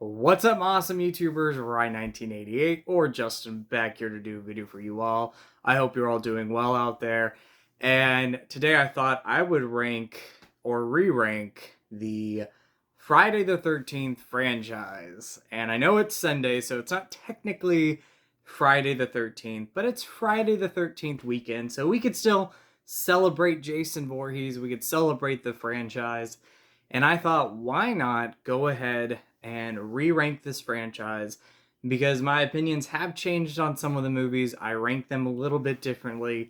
What's up, awesome YouTubers? Ryan1988 or Justin back here to do a video for you all. I hope you're all doing well out there. And today I thought I would rank or re-rank the Friday the 13th franchise. And I know it's Sunday, so it's not technically Friday the 13th, but it's Friday the 13th weekend, so we could still celebrate Jason Voorhees. We could celebrate the franchise. And I thought, why not go ahead and re-rank this franchise, because my opinions have changed on some of the movies. I rank them a little bit differently.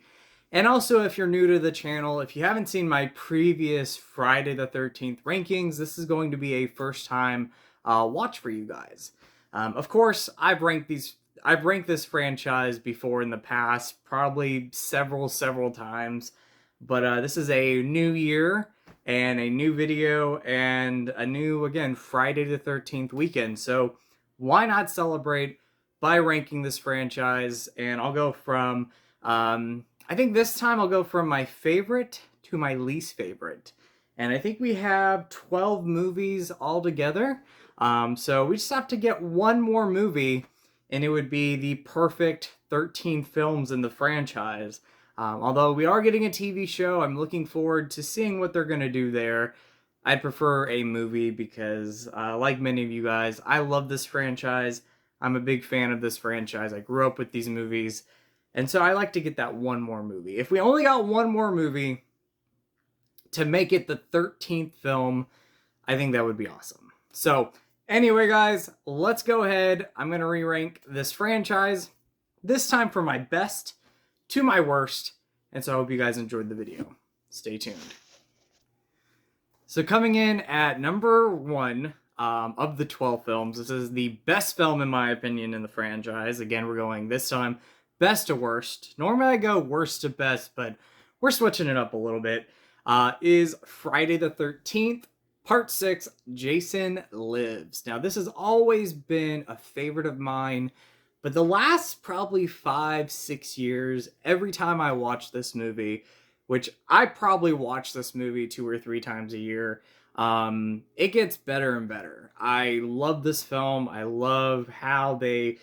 And also, if you're new to the channel, if you haven't seen my previous Friday the 13th rankings, this is going to be a first time watch for you guys. Of course, I've ranked this franchise before in the past, probably several times. But this is a new year and a new video and a new, again, Friday the 13th weekend. So why not celebrate by ranking this franchise? And I'll go from, I think this time I'll go from my favorite to my least favorite. And I think we have 12 movies altogether. So we just have to get one more movie, and it would be the perfect 13 films in the franchise. Although we are getting a TV show, I'm looking forward to seeing what they're going to do there. I'd prefer a movie because, like many of you guys, I love this franchise. I'm a big fan of this franchise. I grew up with these movies. And so I like to get that one more movie. If we only got one more movie to make it the 13th film, I think that would be awesome. So anyway, guys, let's go ahead. I'm going to re-rank this franchise, this time from my best to my worst, and so I hope you guys enjoyed the video. Stay tuned. So coming in at number 1 of the 12 films, this is the best film in my opinion in the franchise. Again, we're going this time best to worst. Normally I go worst to best, but we're switching it up a little bit. Is Friday the 13th, Part 6, Jason Lives. Now, this has always been a favorite of mine, but the last probably 5-6 years, every time I watch this movie, which I probably watch this movie 2 or 3 times a year, it gets better and better. I love this film. I love how they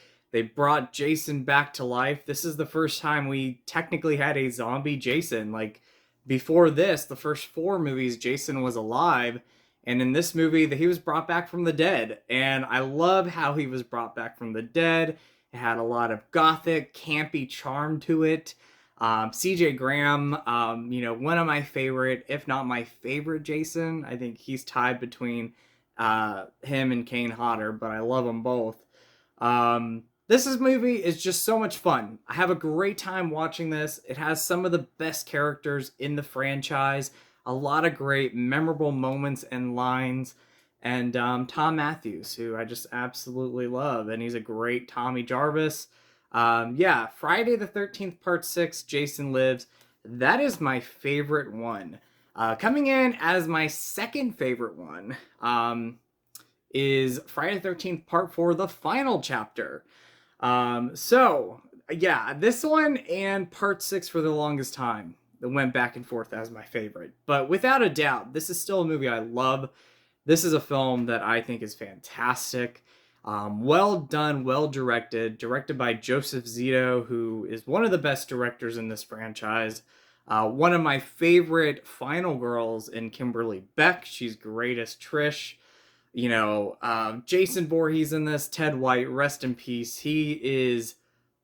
brought Jason back to life. This is the first time we technically had a zombie Jason. Like, before this, the first 4 movies, Jason was alive. And in this movie, he was brought back from the dead. And I love how he was brought back from the dead. It had a lot of gothic, campy charm to it. CJ Graham, one of my favorite, if not my favorite Jason. I think he's tied between him and Kane Hodder, but I love them both. This movie is just so much fun. I have a great time watching this. It has some of the best characters in the franchise. A lot of great, memorable moments and lines. And Tom Matthews, who I just absolutely love. And he's a great Tommy Jarvis. Yeah, Friday the 13th, Part 6, Jason Lives. That is my favorite one. Coming in as my second favorite one is Friday the 13th, Part 4, The Final Chapter. Yeah, this one and Part 6 for the longest time that went back and forth as my favorite. But without a doubt, this is still a movie I love. This is a film that I think is fantastic. Well done, well directed by Joseph Zito, who is one of the best directors in this franchise. One of my favorite final girls in Kimberly Beck. She's great as Trish. Jason Voorhees in this, Ted White, rest in peace. He is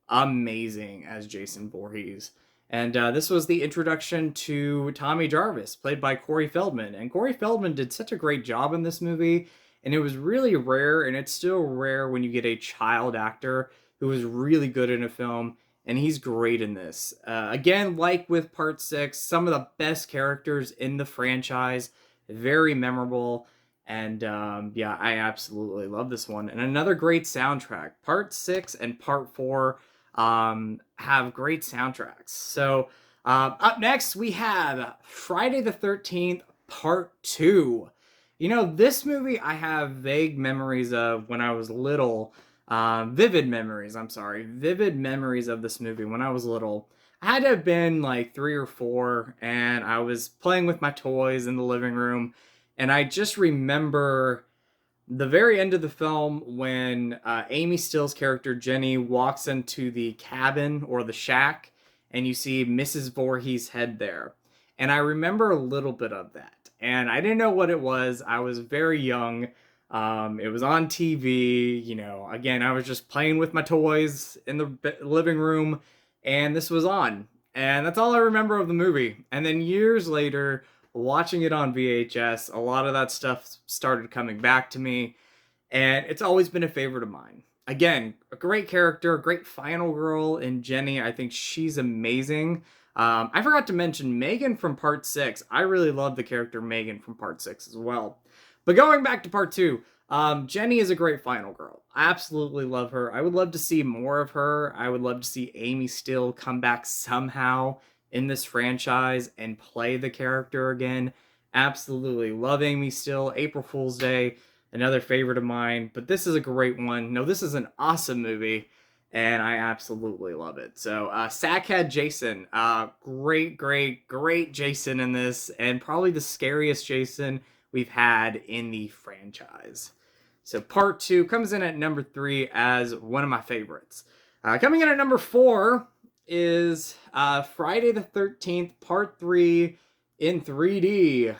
amazing as Jason Voorhees. And this was the introduction to Tommy Jarvis, played by Corey Feldman. And Corey Feldman did such a great job in this movie. And it was really rare, and it's still rare when you get a child actor who is really good in a film. And he's great in this. Again, like with Part 6, some of the best characters in the franchise. Very memorable. And yeah, I absolutely love this one. And another great soundtrack. Part 6 and Part 4 have great soundtracks. So up next we have Friday the 13th Part 2. This movie I have vague memories of when I was little. Vivid memories of this movie when I was little. I had to have been like 3 or 4, and I was playing with my toys in the living room, and I just remember the very end of the film when Amy Still's character Jenny walks into the cabin or the shack and you see Mrs. Voorhees' head there. And I remember a little bit of that. And I didn't know what it was. I was very young. It was on TV. You know, again, I was just playing with my toys in the living room and this was on. And that's all I remember of the movie. And then years later, watching it on VHS, a lot of that stuff started coming back to me, and it's always been a favorite of mine. Again, a great character, a great final girl in Jenny. I think she's amazing. I forgot to mention Megan from Part 6. I really love the character Megan from Part 6 as well. But going back to Part 2, Jenny is a great final girl. I absolutely love her. I would love to see more of her. I would love to see Amy Still come back somehow in this franchise and play the character again. Absolutely love Amy Still. April Fool's Day, another favorite of mine. But this is a great one. No, this is an awesome movie, and I absolutely love it. So, Sackhead Jason, great Jason in this, and probably the scariest Jason we've had in the franchise. So Part 2 comes in at number 3 as one of my favorites. Coming in at number 4 is Friday the 13th, Part 3 in 3D.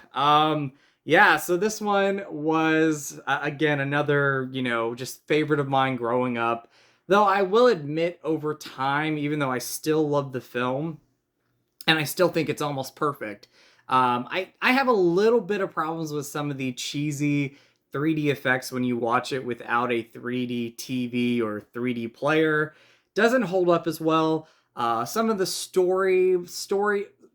Yeah, so this one was, again, another, just favorite of mine growing up. Though I will admit over time, even though I still love the film, and I still think it's almost perfect, I have a little bit of problems with some of the cheesy 3D effects when you watch it without a 3D TV or 3D player. Doesn't hold up as well. Some of the story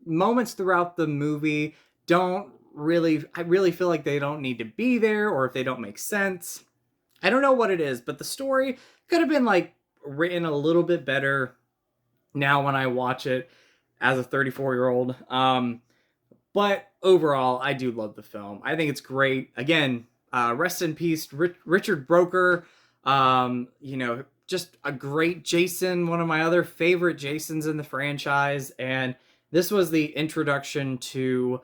moments throughout the movie I really feel like they don't need to be there, or if they don't make sense. I don't know what it is, but the story could have been written a little bit better now when I watch it as a 34-year-old. But overall, I do love the film. I think it's great. Again, rest in peace, Richard Broker. Just a great Jason, one of my other favorite Jasons in the franchise. And this was the introduction to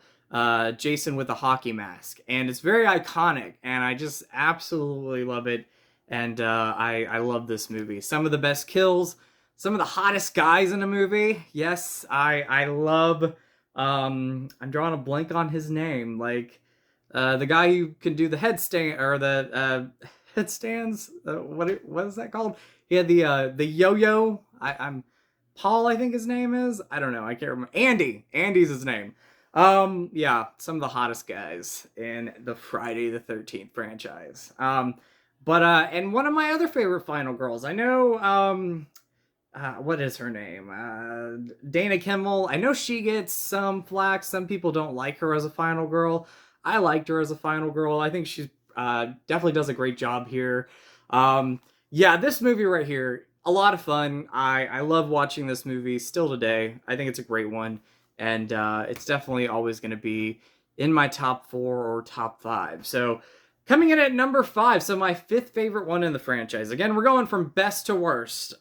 Jason with a hockey mask. And it's very iconic, and I just absolutely love it. And I love this movie. Some of the best kills, some of the hottest guys in a movie. Yes, I love... I'm drawing a blank on his name. The guy who can do the headstand, or the headstands. What is that called? He had the yo-yo. I'm Paul, I think his name is. I don't know. I can't remember. Andy's his name. Yeah, some of the hottest guys in the Friday the 13th franchise. And one of my other favorite final girls. I know. What is her name? Dana Kimmel. I know she gets some flack. Some people don't like her as a final girl. I liked her as a final girl. I think she's definitely does a great job here. Yeah, this movie right here, a lot of fun. I love watching this movie still today. I think it's a great one. And it's definitely always going to be in my top 4 or top 5. So coming in at number 5, so my 5th favorite one in the franchise. Again, we're going from best to worst.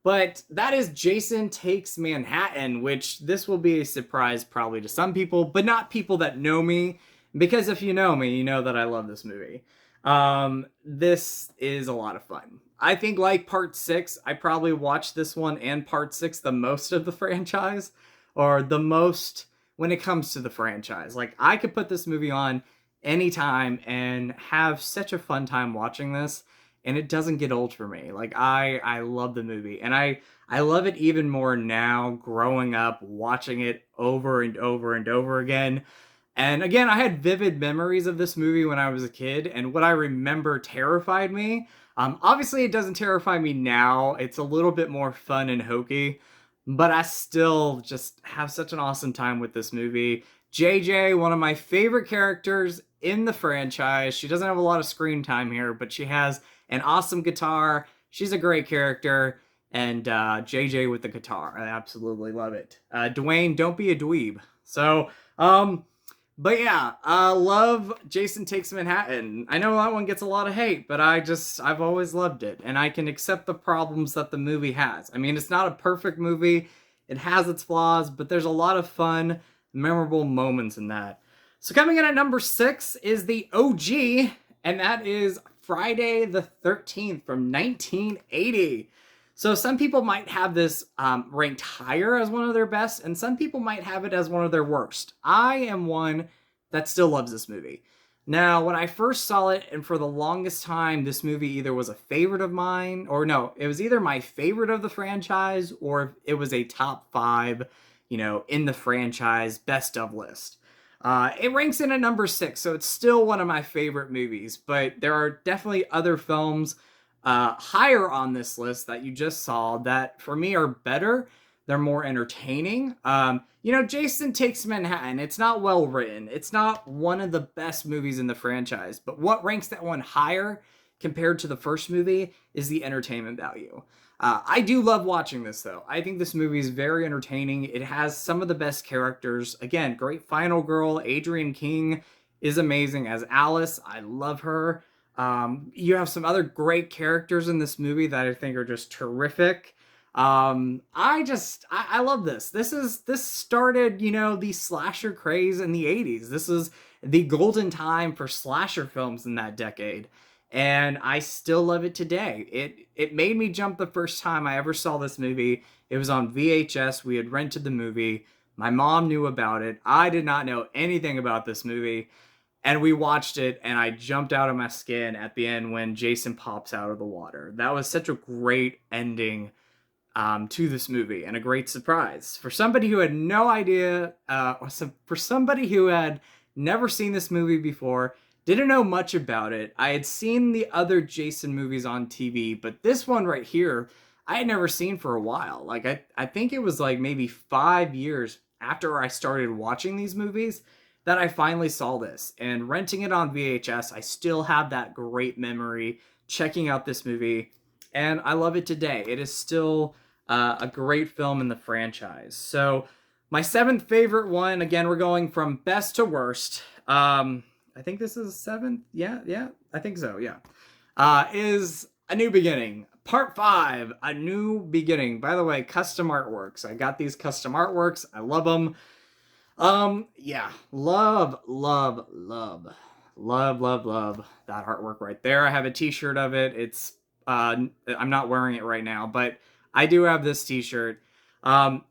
But that is Jason Takes Manhattan, which this will be a surprise probably to some people, but not people that know me. Because if you know me, you know that I love this movie. This is a lot of fun. I think like Part 6, I probably watched this one and Part 6 the most of the franchise. Or the most when it comes to the franchise. I could put this movie on anytime and have such a fun time watching this. And it doesn't get old for me. I love the movie. And I love it even more now, growing up, watching it over and over and over again. And again, I had vivid memories of this movie when I was a kid. And what I remember terrified me. Obviously, it doesn't terrify me now. It's a little bit more fun and hokey. But I still just have such an awesome time with this movie. JJ, one of my favorite characters in the franchise. She doesn't have a lot of screen time here, but she has an awesome guitar. She's a great character. And JJ with the guitar. I absolutely love it. Dwayne, don't be a dweeb. So, but yeah, love Jason Takes Manhattan. I know that one gets a lot of hate, but I've always loved it. And I can accept the problems that the movie has. I mean, it's not a perfect movie. It has its flaws, but there's a lot of fun, memorable moments in that. So coming in at number 6 is the OG and that is Friday the 13th from 1980. So some people might have this ranked higher as one of their best, and some people might have it as one of their worst. I am one that still loves this movie. Now, when I first saw it, and for the longest time, this movie either was a favorite of mine, or no, it was either my favorite of the franchise, or it was a top five, in the franchise best of list. It ranks in at number 6, so it's still one of my favorite movies, but there are definitely other films higher on this list that you just saw that for me are better. They're more entertaining. Jason Takes Manhattan. It's not well written. It's not one of the best movies in the franchise. But what ranks that one higher compared to the first movie is the entertainment value. I do love watching this, though. I think this movie is very entertaining. It has some of the best characters. Again, great final girl. Adrienne King is amazing as Alice. I love her. You have some other great characters in this movie that I think are just terrific. I love this. This started, the slasher craze in the 80s. This is the golden time for slasher films in that decade. And I still love it today. It made me jump the first time I ever saw this movie. It was on VHS. We had rented the movie. My mom knew about it. I did not know anything about this movie. And we watched it, and I jumped out of my skin at the end when Jason pops out of the water. That was such a great ending to this movie, and a great surprise. For somebody who had no idea, for somebody who had never seen this movie before, didn't know much about it. I had seen the other Jason movies on TV, but this one right here, I had never seen for a while. Like, I think it was like maybe 5 years after I started watching these movies that I finally saw this. And renting it on VHS, I still have that great memory checking out this movie, and I love it today. It is still a great film in the franchise. So my 7th favorite one, again, we're going from best to worst. I think this is 7th. Yeah, I think so. Yeah, is A New Beginning, Part 5, A New Beginning. By the way, custom artworks. I got these custom artworks. I love them. Yeah, love that artwork right there. I have a t-shirt of it. It's I'm not wearing it right now, but I do have this t-shirt.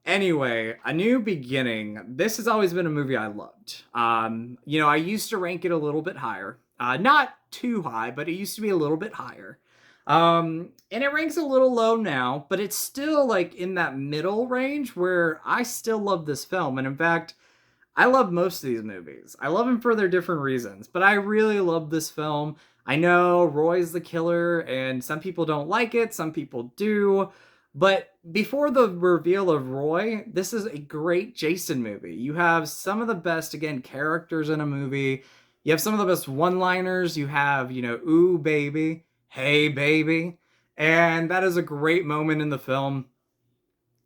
Anyway, A New Beginning. This has always been a movie I loved. I used to rank it a little bit higher. Not too high, but it used to be a little bit higher. And it ranks a little low now, but it's still like in that middle range where I still love this film. And in fact, I love most of these movies. I love them for their different reasons, but I really love this film. I know Roy's the killer, and some people don't like it, some people do. But before the reveal of Roy, this is a great Jason movie. You have some of the best, again, characters in a movie. You have some of the best one-liners. You have, ooh, baby, hey, baby. And that is a great moment in the film.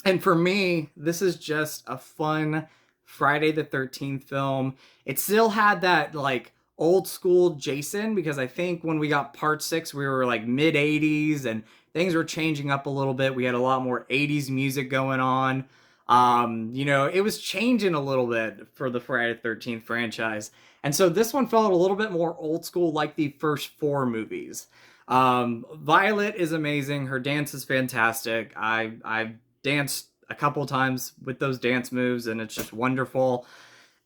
And for me, this is just a fun Friday the 13th film. It still had that like old school Jason, because I think when we got part 6, we were like mid 80s and things were changing up a little bit. We had a lot more 80s music going on. It was changing a little bit for the Friday the 13th franchise. And so this one felt a little bit more old school, like the first 4 movies. Violet is amazing. Her dance is fantastic. I've danced a couple times with those dance moves, and it's just wonderful.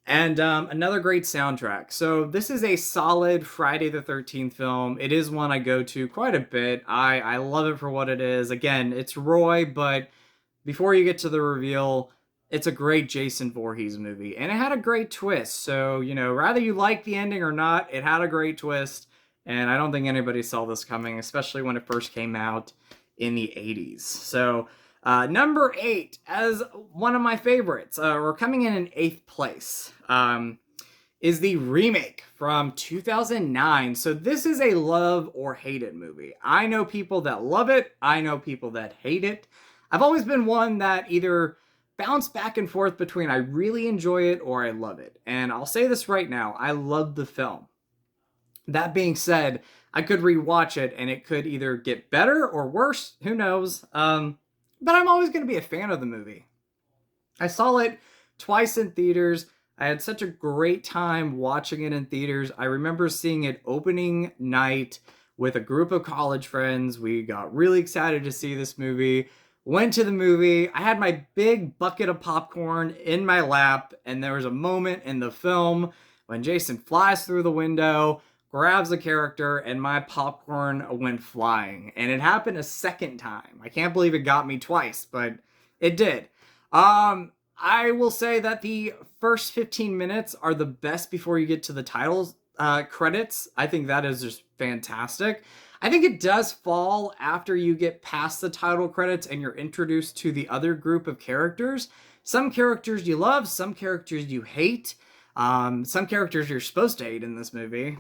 And another great soundtrack. So this is a solid Friday the 13th film. It is one I go to quite a bit. I love it for what it is. Again, it's Roy, but before you get to the reveal, it's a great Jason Voorhees movie. And it had a great twist. So, rather you like the ending or not, it had a great twist. And I don't think anybody saw this coming, especially when it first came out in the 80s. So number 8, as one of my favorites, we're coming in 8th place, is the remake from 2009. So this is a love or hate it movie. I know people that love it. I know people that hate it. I've always been one that either bounce back and forth between I really enjoy it or I love it. And I'll say this right now, I love the film. That being said, I could rewatch it and it could either get better or worse. Who knows? But I'm always going to be a fan of the movie. I saw it twice in theaters. I had such a great time watching it in theaters. I remember seeing it opening night with a group of college friends. We got really excited to see this movie. Went to the movie. I had my big bucket of popcorn in my lap, and there was a moment in the film when Jason flies through the window, grabs a character, and my popcorn went flying. And it happened a second time. I can't believe it got me twice, but it did. I will say that the first 15 minutes are the best before you get to the titles credits. I think that is just fantastic. I think it does fall after you get past the title credits and you're introduced to the other group of characters. Some characters you love, some characters you hate. Some characters you're supposed to hate in this movie.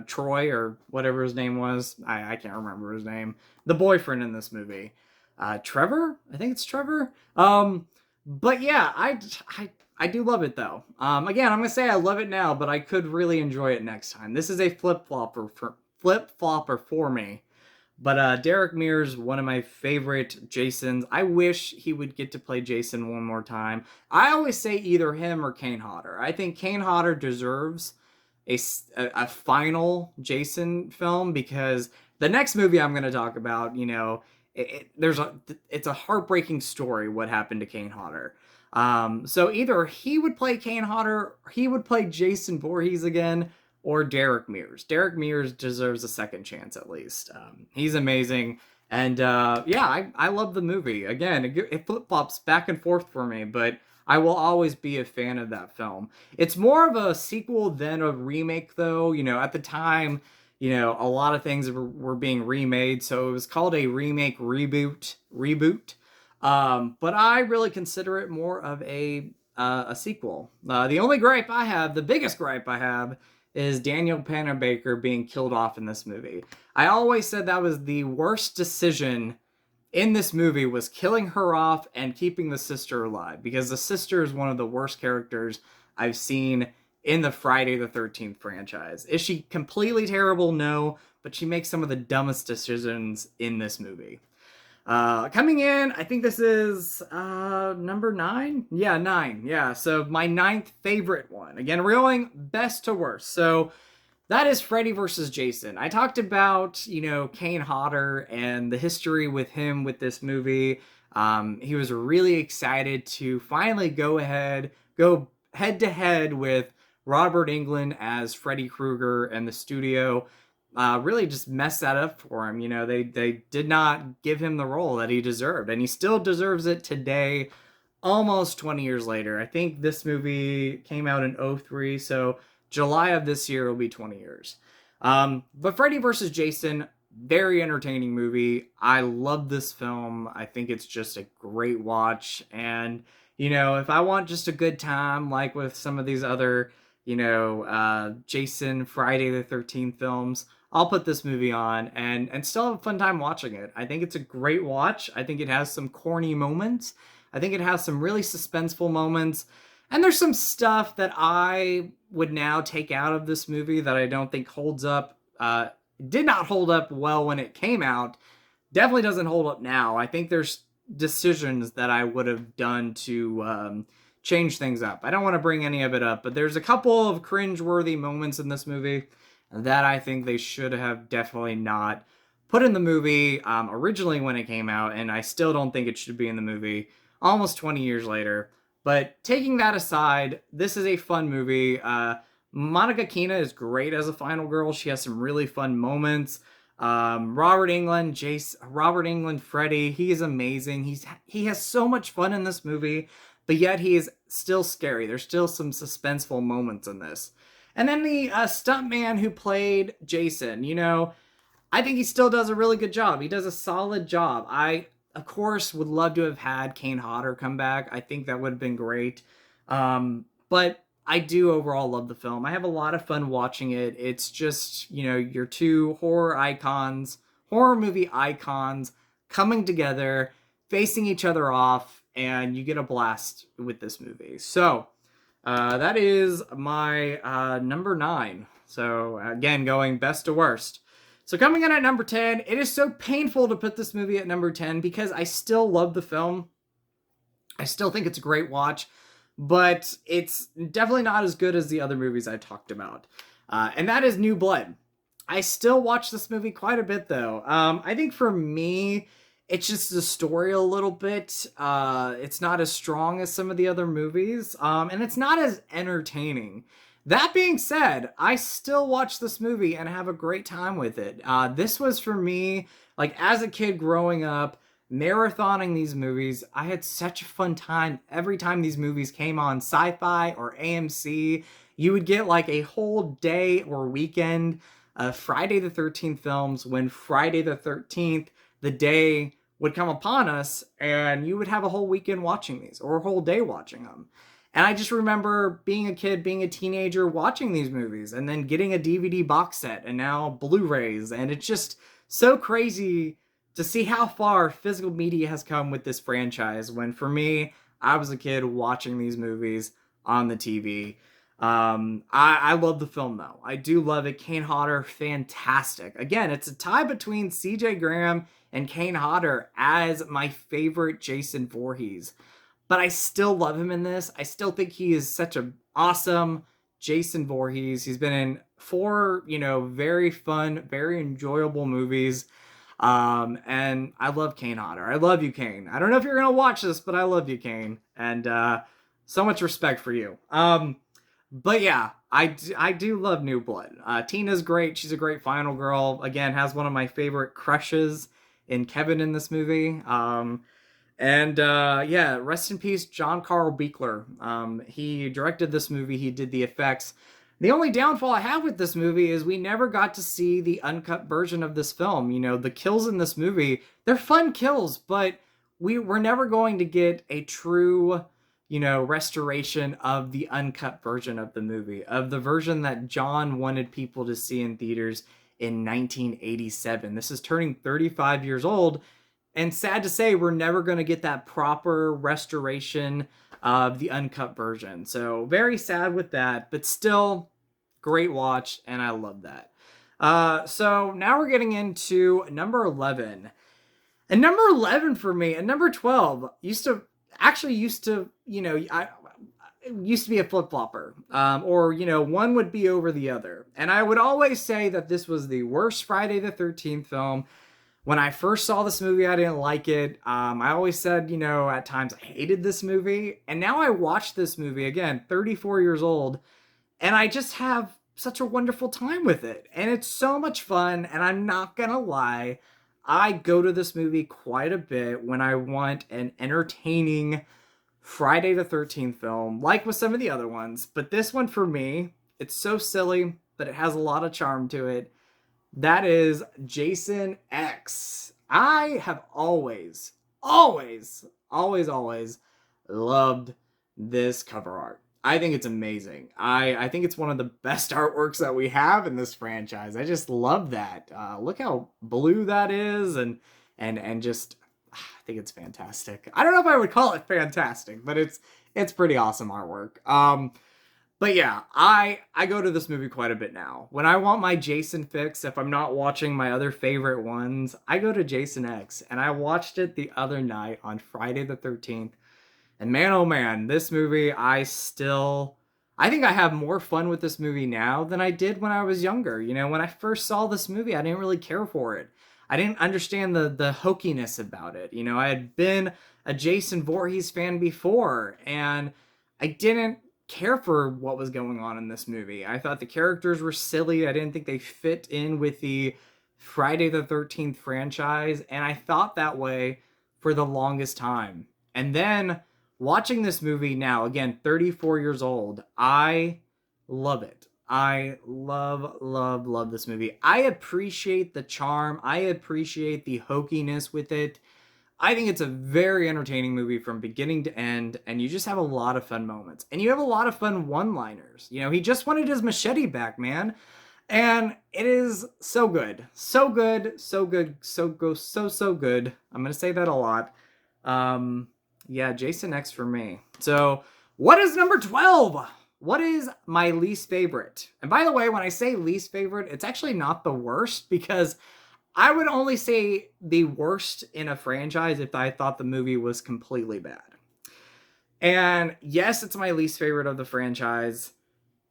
Troy, or whatever his name was. I can't remember his name. The boyfriend in this movie. Trevor? I think it's Trevor. But yeah, I do love it though. Again, I'm gonna say I love it now, but I could really enjoy it next time. This is a flip-flopper for me. But Derek Mears, one of my favorite Jasons. I wish he would get to play Jason one more time. I always say either him or Kane Hodder. I think Kane Hodder deserves a final Jason film, because the next movie I'm going to talk about, you know, it's a heartbreaking story what happened to Kane Hodder. So either he would play Kane Hodder, he would play Jason Voorhees again, or Derek Mears. Derek Mears deserves a second chance at least. He's amazing. And yeah, I love the movie. Again, it flip-flops back and forth for me, but I will always be a fan of that film. It's more of a sequel than a remake, though. You know, at the time, you know, a lot of things were being remade, so it was called a remake reboot. But I really consider it more of a sequel. The only gripe I have, the biggest gripe I have, is Danielle Panabaker being killed off in this movie. I always said that was the worst decision in this movie, was killing her off and keeping the sister alive, because the sister is one of the worst characters I've seen in the Friday the 13th franchise. Is she completely terrible? No, but she makes some of the dumbest decisions in this movie. Coming in, I think this is number 9. Yeah, 9. Yeah, so my 9th favorite one. Again, reeling best to worst. So that is Freddy vs. Jason. I talked about, you know, Kane Hodder and the history with him with this movie. He was really excited to finally go head to head with Robert Englund as Freddy Krueger, and the studio really just messed that up for him. You know, they did not give him the role that he deserved, and he still deserves it today, almost 20 years later. I think this movie came out in 2003, so July of this year will be 20 years. But Freddy vs. Jason, very entertaining movie. I love this film. I think it's just a great watch, and you know, if I want just a good time, like with some of these other, you know, Jason, Friday the 13th films, I'll put this movie on and still have a fun time watching it. I think it's a great watch. I think it has some corny moments. I think it has some really suspenseful moments. And there's some stuff that I would now take out of this movie that I don't think holds up. Did not hold up well when it came out. Definitely doesn't hold up now. I think there's decisions that I would have done to change things up. I don't want to bring any of it up, but there's a couple of cringe-worthy moments in this movie that I think they should have definitely not put in the movie originally when it came out, and I still don't think it should be in the movie almost 20 years later. But taking that aside, this is a fun movie. Monica Keena is great as a final girl. She has some really fun moments. Robert Englund, Freddy, he is amazing. He has so much fun in this movie, but yet he is still scary. There's still some suspenseful moments in this. And then the stuntman who played Jason, you know, I think he still does a really good job. He does a solid job. I, of course, would love to have had Kane Hodder come back. I think that would have been great. But I do overall love the film. I have a lot of fun watching it. It's just, you know, your two horror movie icons coming together, facing each other off, and you get a blast with this movie. So, that is my number 9. So, again, going best to worst. So coming in at number 10, it is so painful to put this movie at number 10 because I still love the film. I still think it's a great watch. but it's definitely not as good as the other movies I talked about. And that is New Blood. I still watch this movie quite a bit, though. I think for me, it's just the story a little bit. It's not as strong as some of the other movies, and it's not as entertaining. That being said, I still watch this movie and have a great time with it. This was for me, like as a kid growing up, marathoning these movies. I had such a fun time every time these movies came on Sci-Fi or AMC. You would get like a whole day or weekend of Friday the 13th films when Friday the 13th, the day would come upon us, and you would have a whole weekend watching these or a whole day watching them. And I just remember being a kid, being a teenager, watching these movies and then getting a DVD box set and now Blu-rays. And it's just so crazy to see how far physical media has come with this franchise when for me, I was a kid watching these movies on the TV. I love the film though. I do love it. Kane Hodder, fantastic. Again, it's a tie between CJ Graham and Kane Hodder as my favorite Jason Voorhees. But I still love him in this. I still think he is such an awesome Jason Voorhees. He's been in 4, very fun, very enjoyable movies. And I love Kane Hodder. I love you, Kane. I don't know if you're going to watch this, but I love you, Kane. And so much respect for you. But yeah, I do love New Blood. Tina's great. She's a great final girl. Again, has one of my favorite crushes in Kevin in this movie. Yeah, rest in peace, John Carl Buechler. He directed this movie. He did the effects. The only downfall I have with this movie is we never got to see the uncut version of this film. The kills in this movie, they're fun kills, but we're never going to get a true, restoration of the uncut version of the movie, of the version that John wanted people to see in theaters in 1987. This is turning 35 years old. And sad to say, we're never going to get that proper restoration of the uncut version. So very sad with that, but still great watch, and I love that. So now we're getting into number 11. And number 11 for me, and number 12 used to be a flip-flopper. Or one would be over the other. And I would always say that this was the worst Friday the 13th film. When I first saw this movie, I didn't like it. I always said, at times I hated this movie. And now I watch this movie, again, 34 years old, and I just have such a wonderful time with it. And it's so much fun, and I'm not gonna lie, I go to this movie quite a bit when I want an entertaining Friday the 13th film, like with some of the other ones. But this one, for me, it's so silly, but it has a lot of charm to it. That is Jason X. I have always loved this cover art. I think it's amazing. I think it's one of the best artworks that we have in this franchise. I just love that. Look how blue that is, and just I think it's fantastic. I don't know if I would call it fantastic, but it's pretty awesome artwork. But yeah, I go to this movie quite a bit now. When I want my Jason fix, if I'm not watching my other favorite ones, I go to Jason X. And I watched it the other night on Friday the 13th. And man, oh man, this movie, I think I have more fun with this movie now than I did when I was younger. When I first saw this movie, I didn't really care for it. I didn't understand the hokiness about it. I had been a Jason Voorhees fan before, and I didn't care for what was going on in this movie. I thought the characters were silly. I didn't think they fit in with the Friday the 13th franchise, and I thought that way for the longest time. And then watching this movie now, again, 34 years old, I love it. I love this movie. I appreciate the charm. I appreciate the hokiness with it. I think it's a very entertaining movie from beginning to end, and you just have a lot of fun moments. And you have a lot of fun one-liners. He just wanted his machete back, man. And it is so good. So good. So good. So good. I'm going to say that a lot. Yeah, Jason X for me. So, what is number 12? What is my least favorite? And by the way, when I say least favorite, it's actually not the worst, because I would only say the worst in a franchise if I thought the movie was completely bad. And yes, it's my least favorite of the franchise.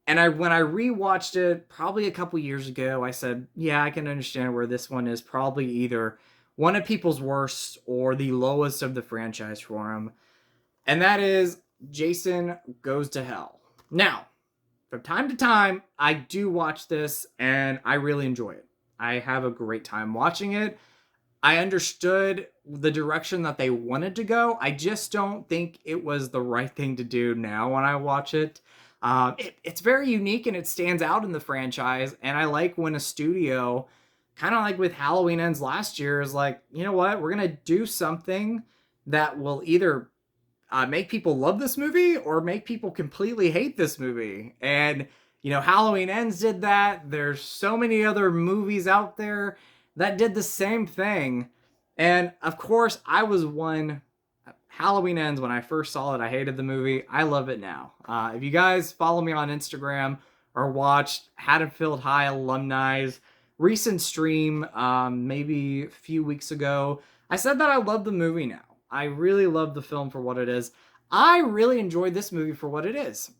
And when I rewatched it probably a couple years ago, I said, yeah, I can understand where this one is probably either one of people's worst or the lowest of the franchise for him. And that is Jason Goes to Hell. Now, from time to time, I do watch this and I really enjoy it. I have a great time watching it. I understood the direction that they wanted to go. I just don't think it was the right thing to do now when I watch it. It's very unique and it stands out in the franchise. And I like when a studio, kind of like with Halloween Ends last year, is like, you know what? We're going to do something that will either make people love this movie or make people completely hate this movie. And, you know, Halloween Ends did that. There's so many other movies out there that did the same thing. And of course, I was one. Halloween Ends, when I first saw it, I hated the movie. I love it now. If you guys follow me on Instagram or watched Haddonfield High Alumni's recent stream, maybe a few weeks ago, I said that I love the movie now. I really love the film for what it is. I really enjoyed this movie for what it is.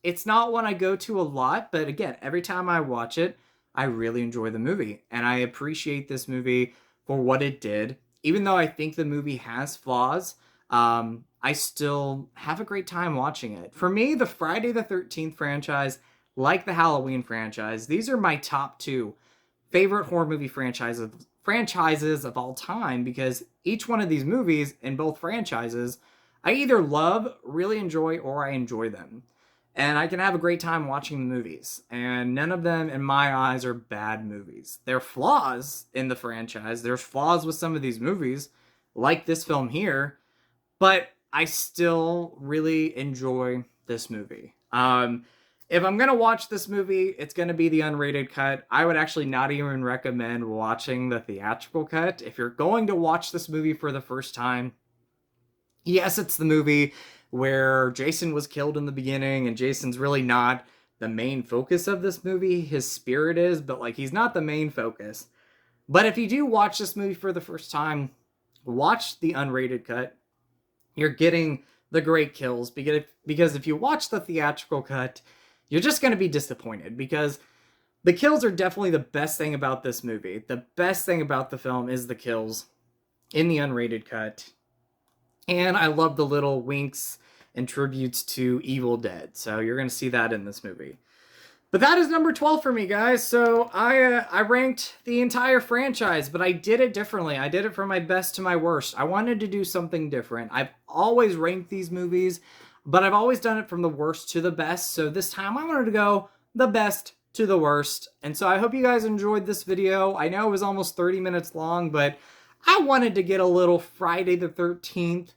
It's not one I go to a lot, but again, every time I watch it, I really enjoy the movie. And I appreciate this movie for what it did. Even though I think the movie has flaws, I still have a great time watching it. For me, the Friday the 13th franchise, like the Halloween franchise, these are my top two favorite horror movie franchises of all time, because each one of these movies in both franchises I either love, really enjoy, or I enjoy them. And I can have a great time watching the movies. And none of them, in my eyes, are bad movies. There are flaws in the franchise. There's flaws with some of these movies, like this film here, but I still really enjoy this movie. If I'm gonna watch this movie, it's gonna be the unrated cut. I would actually not even recommend watching the theatrical cut. If you're going to watch this movie for the first time, yes, it's the movie where Jason was killed in the beginning, and Jason's really not the main focus of this movie. His spirit is, but like he's not the main focus. But if you do watch this movie for the first time, watch the unrated cut. You're getting the great kills, because if you watch the theatrical cut, you're just going to be disappointed, because the kills are definitely the best thing about this movie. The best thing about the film is the kills in the unrated cut. And I love the little winks and tributes to Evil Dead. So you're going to see that in this movie. But that is number 12 for me, guys. So I ranked the entire franchise, but I did it differently. I did it from my best to my worst. I wanted to do something different. I've always ranked these movies, but I've always done it from the worst to the best. So this time I wanted to go the best to the worst. And so I hope you guys enjoyed this video. I know it was almost 30 minutes long, but I wanted to get a little Friday the 13th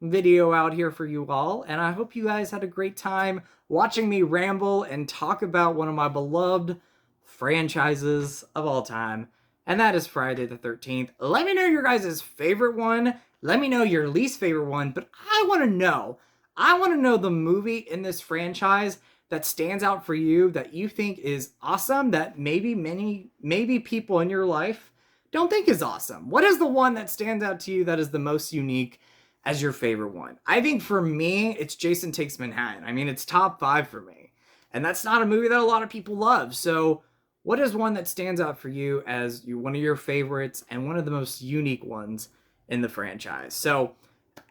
video out here for you all. And I hope you guys had a great time watching me ramble and talk about one of my beloved franchises of all time. And that is Friday the 13th. Let me know your guys' favorite one. Let me know your least favorite one. But I want to know the movie in this franchise that stands out for you, that you think is awesome, that maybe people in your life don't think is awesome. What is the one that stands out to you that is the most unique as your favorite one? I think for me, it's Jason Takes Manhattan. I mean, it's top 5 for me. And that's not a movie that a lot of people love. So what is one that stands out for you as one of your favorites and one of the most unique ones in the franchise? So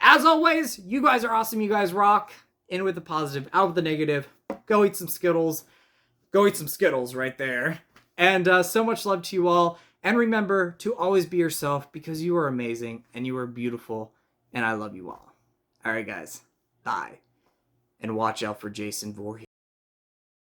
as always, you guys are awesome. You guys rock. In with the positive, out with the negative. Go eat some Skittles. Go eat some Skittles right there. And so much love to you all. And remember to always be yourself, because you are amazing and you are beautiful. And I love you all. All right, guys. Bye. And watch out for Jason Voorhees.